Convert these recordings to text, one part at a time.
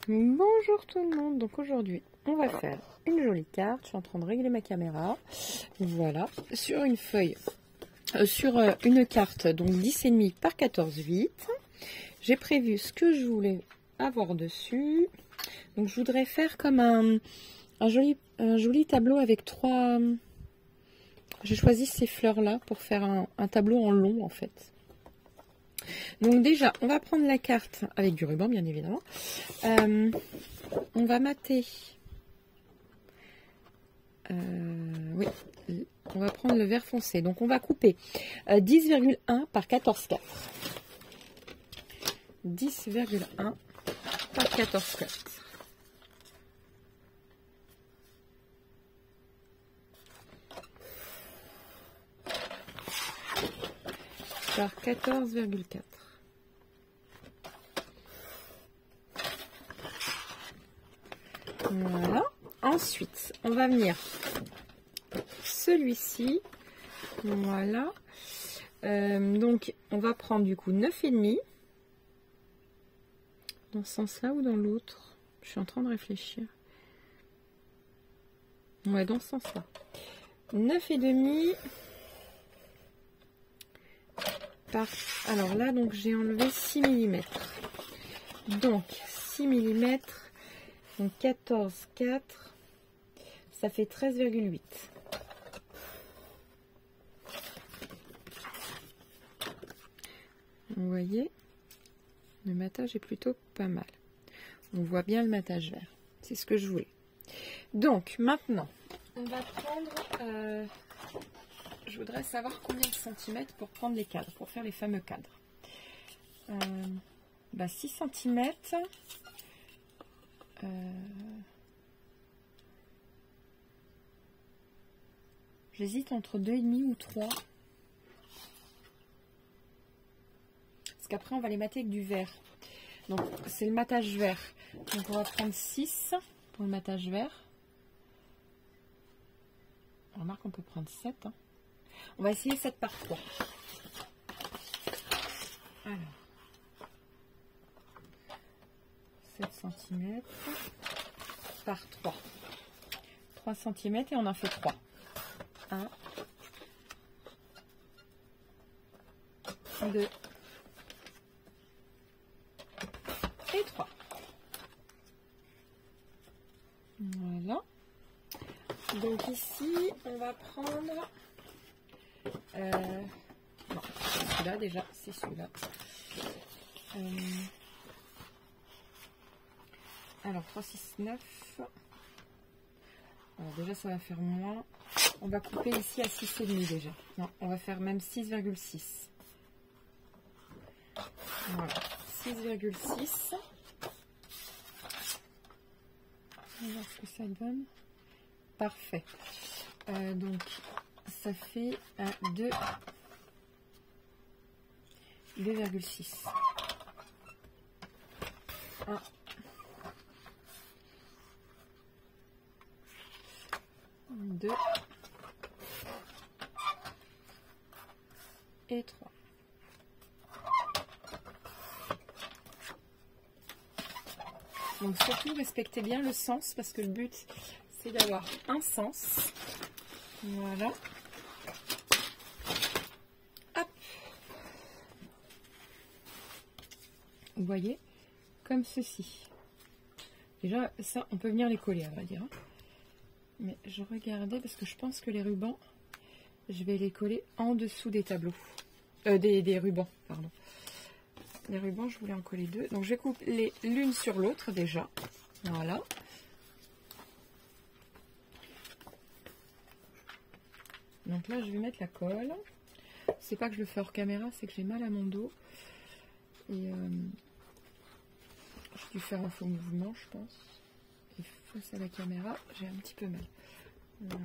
Bonjour tout le monde, donc aujourd'hui on va faire une jolie carte. Je suis en train de régler ma caméra, voilà, sur une feuille, sur une carte donc 10,5 par 14,8. J'ai prévu ce que je voulais avoir dessus, donc je voudrais faire comme un joli tableau avec trois. J'ai choisi ces fleurs là pour faire un tableau en long en fait. Donc déjà, on va prendre la carte avec du ruban, bien évidemment. On va mater. Oui, on va prendre le vert foncé. Donc on va couper 10,1 par 14,4. 10,1 par 14,4. Par 14,4. Voilà. Ensuite, on va venir celui-ci. Voilà. Donc, on va prendre du coup 9,5. Dans ce sens-là ou dans l'autre? Je suis en train de réfléchir. Ouais, dans ce sens-là. 9,5. Alors là, donc j'ai enlevé 6 mm. Donc 6 mm, donc 14,4, ça fait 13,8. Vous voyez, le matage est plutôt pas mal. On voit bien le matage vert. C'est ce que je voulais. Donc maintenant, on va prendre... je voudrais savoir combien de centimètres pour prendre les cadres, pour faire les fameux cadres. 6 cm. J'hésite entre 2,5 ou 3. Parce qu'après, on va les mater avec du vert. Donc, c'est le matage vert. Donc, on va prendre 6 pour le matage vert. On remarque qu'on peut prendre 7. Hein. On va essayer 7 par 3. Alors, 7 cm par 3. 3 cm et on en fait 3. 1, 2 et 3. Voilà. Donc ici, on va prendre... non, celui-là déjà, c'est celui-là. Alors 3, 6, 9. Alors déjà ça va faire moins. On va couper ici à 6,5 déjà. Non, on va faire même 6,6. Voilà, 6,6. On va voir ce que ça donne. Parfait. Donc ça fait 2,6. 1, 2 et 3. Donc surtout respectez bien le sens parce que le but c'est d'avoir un sens. Voilà. Hop. Vous voyez, comme ceci. Déjà ça on peut venir les coller à vrai dire. Mais je regardais parce que je pense que les rubans, je vais les coller en dessous des tableaux. Des rubans, pardon. Les rubans, je voulais en coller 2. Donc je vais couper l'une sur l'autre déjà. Voilà. Donc là, je vais mettre la colle. C'est pas que je le fais hors caméra, c'est que j'ai mal à mon dos. Et j'ai dû faire un faux mouvement, je pense. Et face à la caméra, j'ai un petit peu mal. Voilà.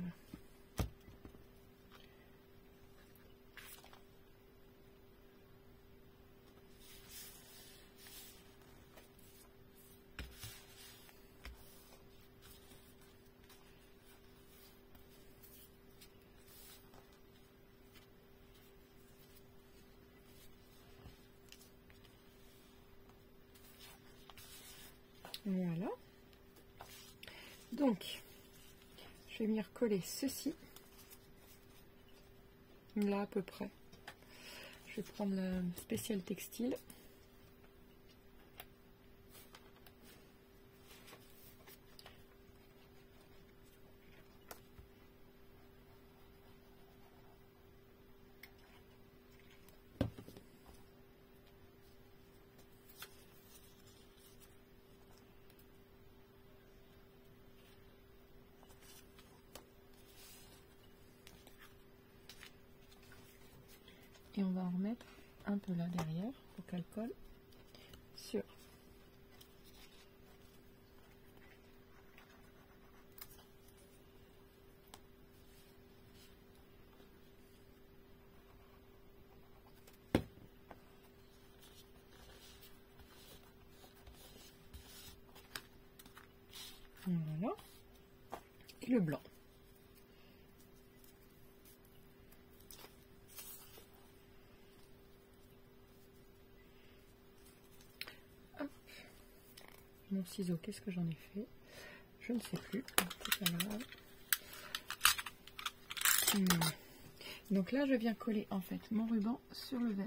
Voilà. Donc, je vais venir coller ceci. Là, à peu près. Je vais prendre le spécial textile. Et on va en remettre un peu là derrière pour qu'elle colle sur. Voilà. Et le blanc. Hop. Mon ciseau, qu'est-ce que j'en ai fait? Je ne sais plus. C'est pas grave. Donc là, je viens coller en fait mon ruban sur le vert.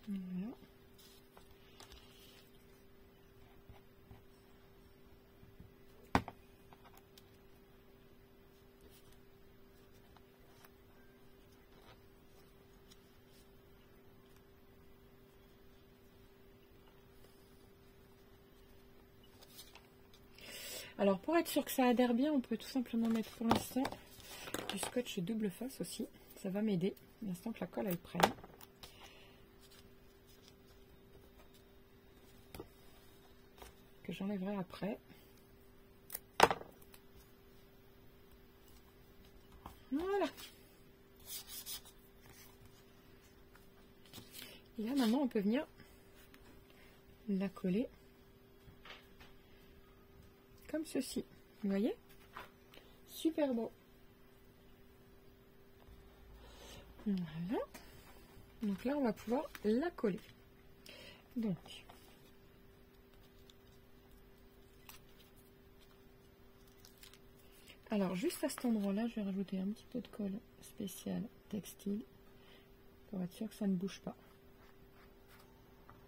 Voilà. Alors pour être sûr que ça adhère bien, on peut tout simplement mettre pour l'instant du scotch double face aussi. Ça va m'aider, l'instant que la colle elle prenne. Que j'enlèverai après. Voilà. Et là maintenant on peut venir la coller comme ceci. Vous voyez? Super beau. Voilà. Donc là on va pouvoir la coller. Donc alors juste à cet endroit là je vais rajouter un petit peu de colle spéciale textile pour être sûr que ça ne bouge pas.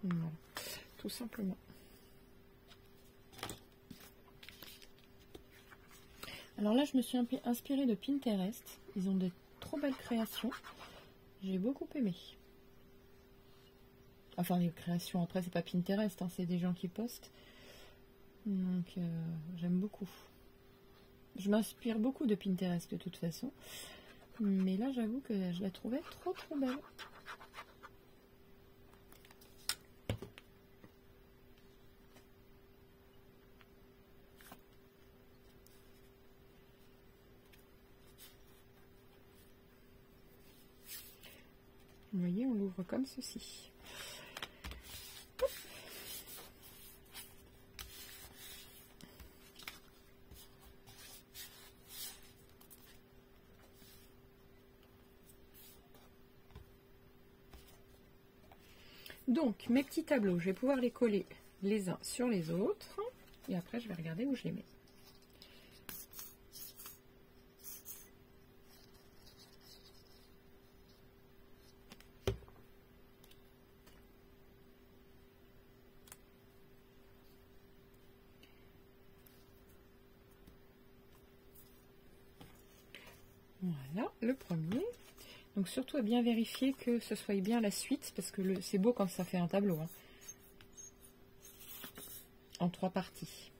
Voilà, tout simplement. Alors là je me suis inspirée de Pinterest, ils ont de trop belles créations, j'ai beaucoup aimé. Enfin les créations, après c'est pas Pinterest, hein, c'est des gens qui postent, donc j'aime beaucoup. Je m'inspire beaucoup de Pinterest de toute façon, mais là j'avoue que je la trouvais trop belle. Vous voyez, on l'ouvre comme ceci. Donc, mes petits tableaux, je vais pouvoir les coller les uns sur les autres. Et après, je vais regarder où je les mets. Voilà, le premier. Donc surtout à bien vérifier que ce soit bien la suite, parce que c'est beau quand ça fait un tableau. Hein. En 3 parties.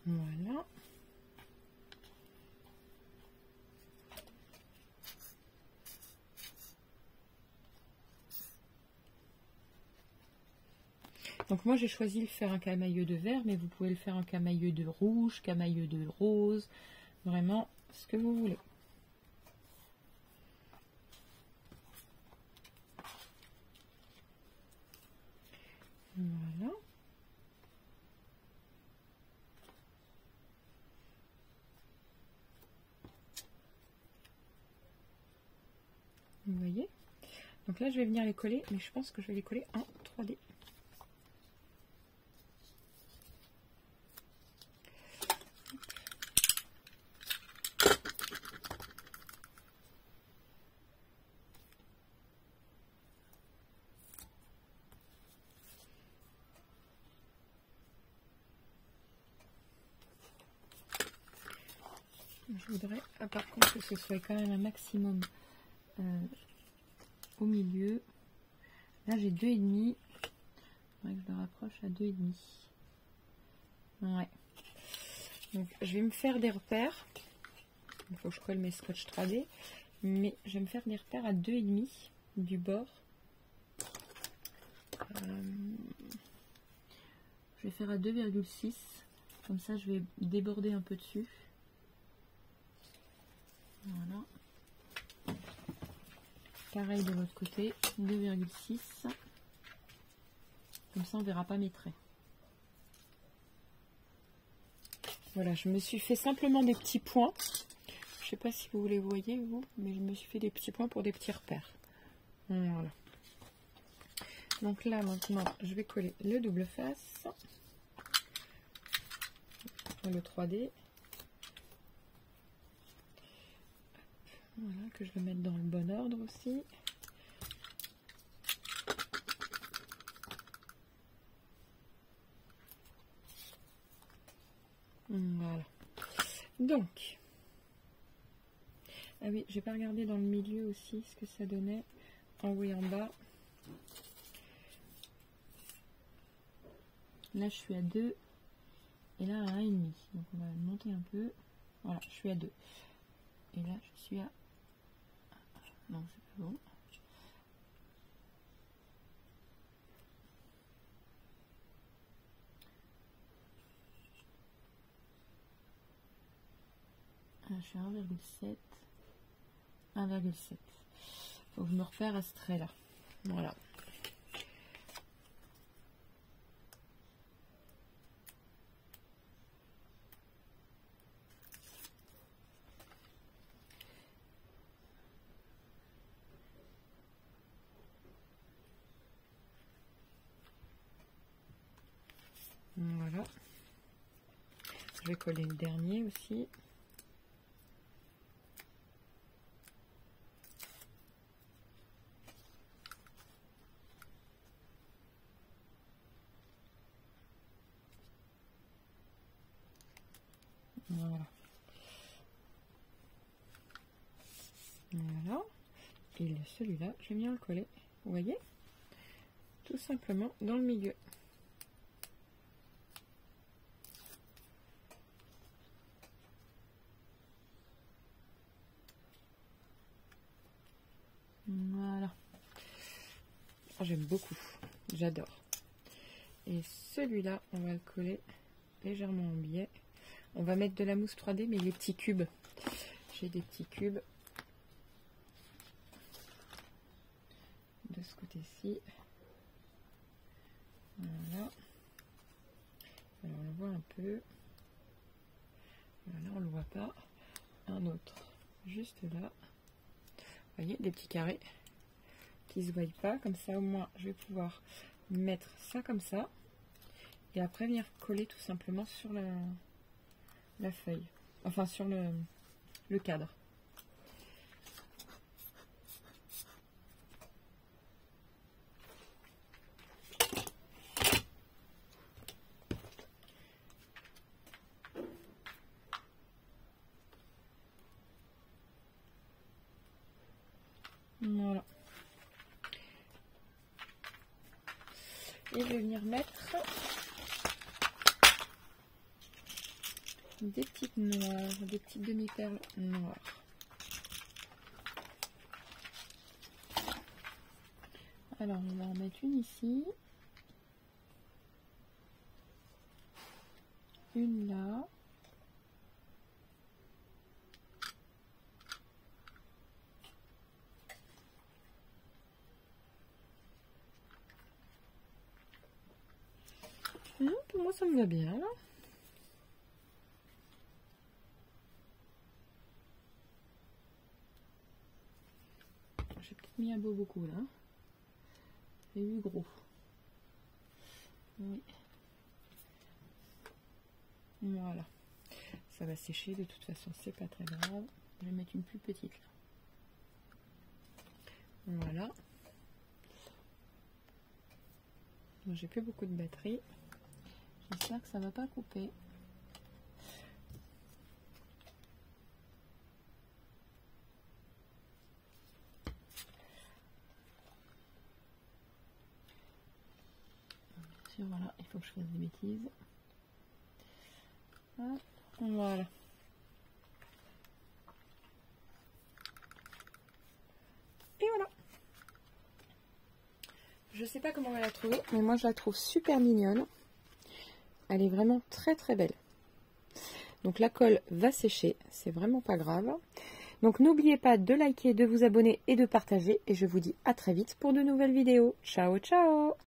Voilà. Donc moi j'ai choisi de faire un camailleux de vert, mais vous pouvez le faire un camailleux de rouge, camailleux de rose, vraiment ce que vous voulez. Voilà. Vous voyez? Donc là je vais venir les coller, mais je pense que je vais les coller en 3D. Je voudrais, par contre, que ce soit quand même un maximum au milieu. Là, j'ai 2,5. Je le rapproche à 2,5. Ouais. Donc, je vais me faire des repères. Il faut que je colle mes scotch 3D. Mais je vais me faire des repères à 2,5 du bord. Je vais faire à 2,6. Comme ça, je vais déborder un peu dessus. Voilà. Pareil de l'autre côté, 2,6. Comme ça, on ne verra pas mes traits. Voilà, je me suis fait simplement des petits points. Je ne sais pas si vous les voyez, vous, mais je me suis fait des petits points pour des petits repères. Voilà. Donc là, maintenant, je vais coller le double face. Le 3D. Voilà, que je vais mettre dans le bon ordre aussi. Voilà. Donc, ah oui, j'ai pas regardé dans le milieu aussi ce que ça donnait en haut et en bas. Là, je suis à 2 et là à 1,5. Donc, on va monter un peu. Voilà, je suis à 2. Et là, je suis à... Non, c'est pas bon. Je suis à 1,7. 1,7. Faut que je me repère à ce trait là. Voilà. Voilà. Je vais coller le dernier aussi. Voilà. Voilà. Et celui-là, je vais bien le coller. Vous voyez? Tout simplement dans le milieu. Voilà. Oh, j'aime beaucoup. J'adore. Et celui-là, on va le coller légèrement en biais. On va mettre de la mousse 3D, mais les petits cubes. J'ai des petits cubes. De ce côté-ci. Voilà. Alors, on le voit un peu. Voilà, on le voit pas. Un autre, juste là. Vous voyez, des petits carrés qui se voient pas. Comme ça, au moins, je vais pouvoir mettre ça comme ça. Et après, venir coller tout simplement sur la feuille. Enfin, sur le cadre. Voilà. Et je vais venir mettre des petites noires, des petites demi-perles noires. Alors, on va en mettre une ici. une là. Non, pour moi ça me va bien là. J'ai peut-être mis un peu beaucoup là. J'ai eu gros. Oui. Voilà. Ça va sécher de toute façon, c'est pas très grave. Je vais mettre une plus petite là. Voilà. J'ai plus beaucoup de batterie. J'espère que ça va pas couper. Voilà, il faut que je fasse des bêtises. Hop, voilà. Et voilà. Je sais pas comment on va la trouver, mais moi je la trouve super mignonne. Elle est vraiment très très belle. Donc la colle va sécher, c'est vraiment pas grave. Donc n'oubliez pas de liker, de vous abonner et de partager. Et je vous dis à très vite pour de nouvelles vidéos. Ciao ciao!